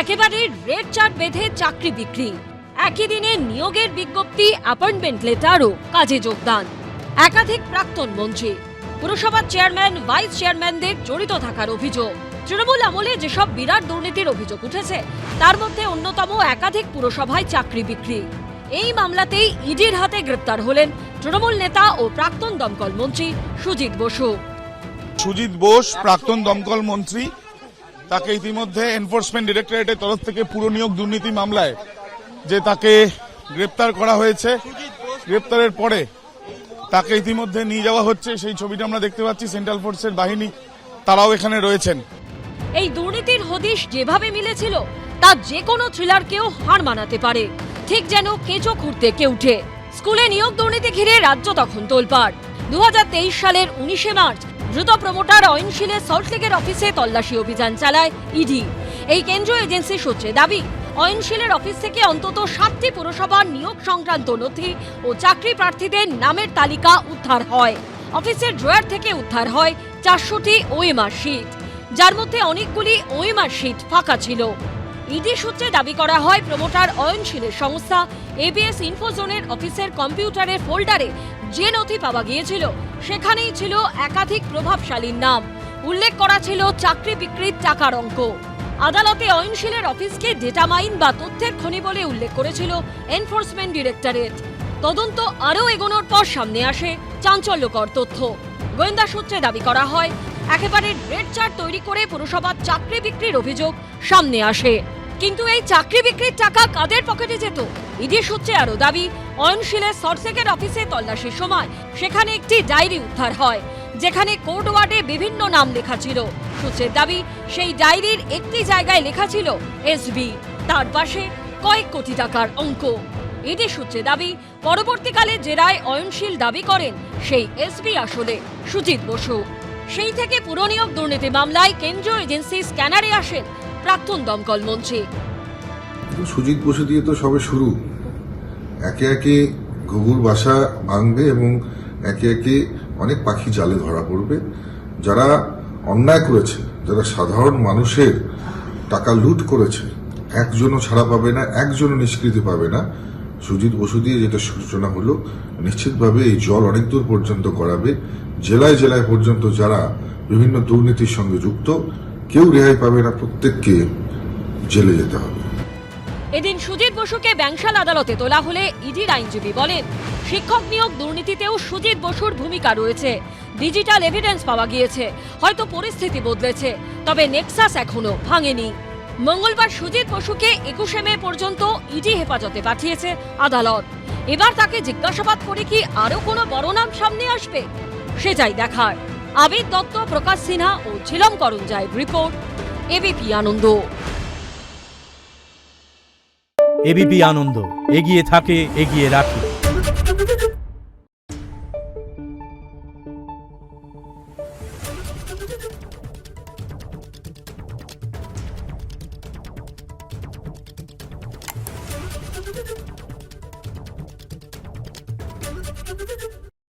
একেবারে red chart বেঁধে চাকরি বিক্রি, একই দিনে নিয়োগের বিজ্ঞপ্তি, অ্যাপয়েন্টমেন্ট লেটার ও কাজে যোগদান। একাধিক প্রাক্তন মন্ত্রী, পুরসভার চেয়ারম্যান, ভাইস চেয়ারম্যানদের জড়িত থাকার অভিযোগ। তৃণমূল আমলে যেসব বিরাট দুর্নীতির অভিযোগ উঠেছে তার মধ্যে অন্যতম একাধিক পুরসভায় চাকরি বিক্রি। এই মামলাতেই ইডির হাতে গ্রেপ্তার হলেন তৃণমূল নেতা ও প্রাক্তন দমকল মন্ত্রী সুজিত বসু। সুজিত বোস প্রাক্তন দমকল মন্ত্রী, তাকে ইতিমধ্যে এনফোর্সমেন্ট ডিরেক্টরেটের তরফ থেকে পুর নিয়োগ দুর্নীতি মামলায় যে তাকে গ্রেপ্তার করা হয়েছে, গ্রেপ্তারের পরে তাকে ইতিমধ্যে নিয়ে যাওয়া হচ্ছে। সেই ছবিটা আমরা দেখতে পাচ্ছি, সেন্ট্রাল ফোর্সের বাহিনী তারাও এখানে রয়েছেন। এই দুর্নীতির হদিশ যেভাবে মিলেছিল তা যে কোনো থ্রিলারকেও হার মানাতে পারে, ঠিক যেন কেঁচো খুঁড়তে কেউটে। স্কুলে নিয়োগ দুর্নীতি ঘিরে রাজ্য তখন তোলপাড়। 2023 সালের 19শে মার্চ দ্রুত প্রমোটার অয়নশীলের সল্টলেকের অফিসে তল্লাশি অভিযান চালায় ইডি। এই কেন্দ্রীয় এজেন্সি সূত্রে দাবি, অয়নশীলের অফিস থেকে অন্তত 7টি পুরসভার নিয়োগ সংক্রান্ত নথি ও চাকরি প্রার্থীদের নামের তালিকা উদ্ধার হয়। অফিসের ড্রয়ার থেকে উদ্ধার হয় 400টি ওএমআর শিট, যার মধ্যে অনেকগুলি ওএমআর শিট ফাঁকা ছিল। ইডি সূত্রে দাবি করা হয়, প্রমোটার অয়নশীলের সংস্থা এবিএস ইনফোজোনের অফিসের কম্পিউটারের ফোল্ডারে যে নথি পাওয়া গিয়েছিল সেখানেই ছিল একাধিক প্রভাবশালীর নাম। উল্লেখ করা ছিল চাকরি বিক্রির টাকার অঙ্ক। আদালতে অয়নশীলের অফিসকে ডেটা মাইন বা তথ্যের খনি বলে উল্লেখ করেছিল এনফোর্সমেন্ট ডিরেক্টরেট। তদন্ত আরও এগোনোর পর সামনে আসে চাঞ্চল্যকর তথ্য। গোয়েন্দা সূত্রে দাবি করা হয়, একেবারে রেড চার্ট তৈরি করে পুরসভার চাকরি বিক্রির অভিযোগ সামনে আসে। কিন্তু এই চাকরি বিক্রির টাকা কাদের পকেটে যেত? ইডি সূত্রে আরও দাবি, অয়নশীলের সল্টলেকের অফিসে তল্লাশির সময় সেখানে একটি ডায়েরি উদ্ধার হয়, যেখানে কোড ওয়ার্ডে বিভিন্ন নাম লেখা ছিল। সূত্রের দাবি, সেই ডায়েরির একটি জায়গায় লেখা ছিল এসবি, তার পাশে কয়েক কোটি টাকার অঙ্ক। ইডি সূত্রে দাবি, পরবর্তীকালে জেরায় অয়নশীল দাবি করেন সেই এসবি আসলে সুজিত বসু। সেই থেকে পুরনিয়োগ দুর্নীতি মামলায় কেন্দ্রীয় এজেন্সি স্ক্যানারে আসেন প্রাক্তন দমকল মন্ত্রী। সুজিত বসু দিয়ে তো সবে শুরু। একে একে ঘুঘুর বাসা ভাঙবে এবং একে একে অনেক পাখি জালে ধরা পড়বে। যারা অন্যায় করেছে, যারা সাধারণ মানুষের টাকা লুট করেছে, একজনও ছাড়া পাবে না, একজনও নিষ্কৃতি পাবে না। সুজিত বসু দিয়ে যেটা সূচনা হলো, নিশ্চিতভাবে এই জল অনেক দূর পর্যন্ত গড়াবে। জেলায় জেলায় পর্যন্ত যারা বিভিন্ন দুর্নীতির সঙ্গে যুক্ত, কেউ রেহাই পাবে না, প্রত্যেককে জেলে যেতে হবে। এদিন সুজিত বসুকে ব্যাংশাল আদালতে তোলা হলে ইডির আইনজীবী বলেন, শিক্ষক নিয়োগ দুর্নীতিতেও সুজিত বসুর ভূমিকা রয়েছে। ডিজিটাল এভিডেন্স পাওয়া গিয়েছে, হয়তো পরিস্থিতি বদলেছে, তবে নেক্সাস এখনো ভাঙেনি। মঙ্গলবার সুজিত বসুকে 21শে মে পর্যন্ত ইডি হেফাজতে পাঠিয়েছে আদালত। এবার তাকে জিজ্ঞাসাবাদ করে কি আরো কোনো বড় নাম সামনে আসবে, সেটাই দেখার। আবির দত্ত, প্রকাশ সিনহা ও ঝিলম করঞ্জাইয়ের রিপোর্ট, এবিপি আনন্দ। এবিপি আনন্দ, এগিয়ে থাকে, এগিয়ে রাখে।